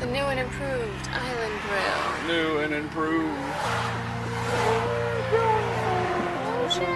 The new and improved Island Grill. New and improved. Oh shit.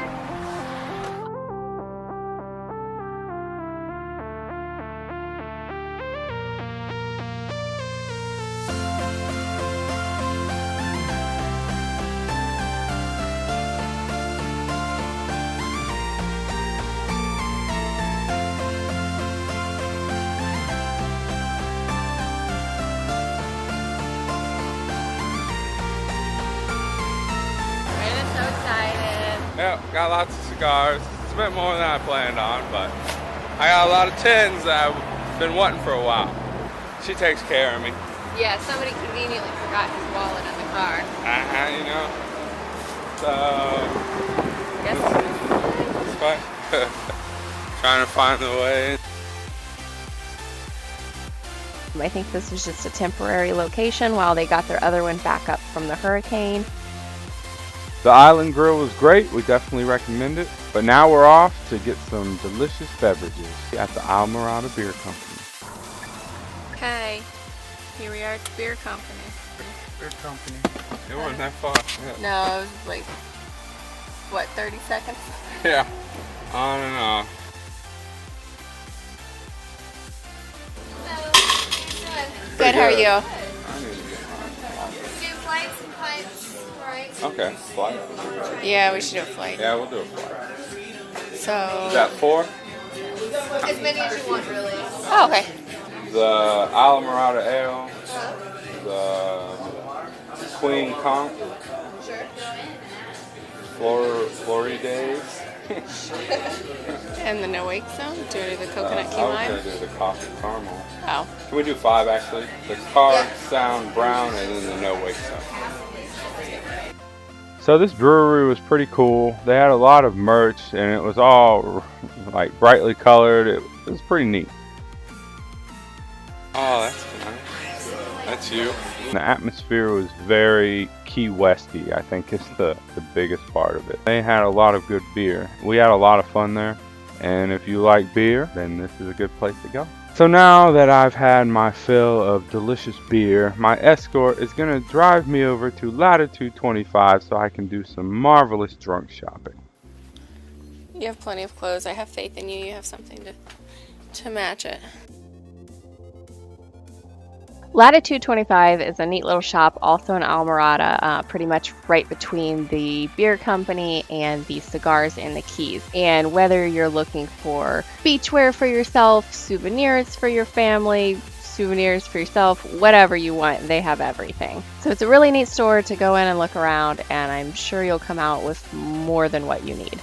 Yep, got lots of cigars. It's a bit more than I planned on, but I got a lot of tins that I've been wanting for a while. She takes care of me. Yeah, somebody conveniently forgot his wallet in the car. You know. So, Guess it's fine. Trying to find the way. I think this was just a temporary location while they got their other one back up from the hurricane. The Island Grill was great. We definitely recommend it. But now we're off to get some delicious beverages at the Islamorada Beer Company. Okay, here we are at the beer company. Beer Company. It wasn't that far. Yeah. No, it was like, what, 30 seconds? Yeah. On and off. Good, how are you? I need to get mine. Do flights and pints, right? Okay, flight. Yeah, we should do a flight. Yeah, we'll do a flight. Is So, that 4? as many as you want, really. Oh, okay. The Islamorada Ale, the Queen Conch, Floridays. And the no wake zone? Do the coconut key I was lime? going to do the coffee caramel. Oh. Can we do 5 actually? The car sound brown and then the no wake zone. So this brewery was pretty cool. They had a lot of merch and it was all like brightly colored. It was pretty neat. Oh, that's nice. That's you. The atmosphere was very Key Westy, I think is the biggest part of it. They had a lot of good beer. We had a lot of fun there. And if you like beer, then this is a good place to go. So now that I've had my fill of delicious beer, my escort is going to drive me over to Latitude 25 so I can do some marvelous drunk shopping. You have plenty of clothes. I have faith in you. You have something to match it. Latitude 25 is a neat little shop also in Islamorada, pretty much right between the beer company and the Cigars in the Keys. And whether you're looking for beachwear for yourself, souvenirs for your family, souvenirs for yourself, whatever you want, they have everything. So it's a really neat store to go in and look around, and I'm sure you'll come out with more than what you need.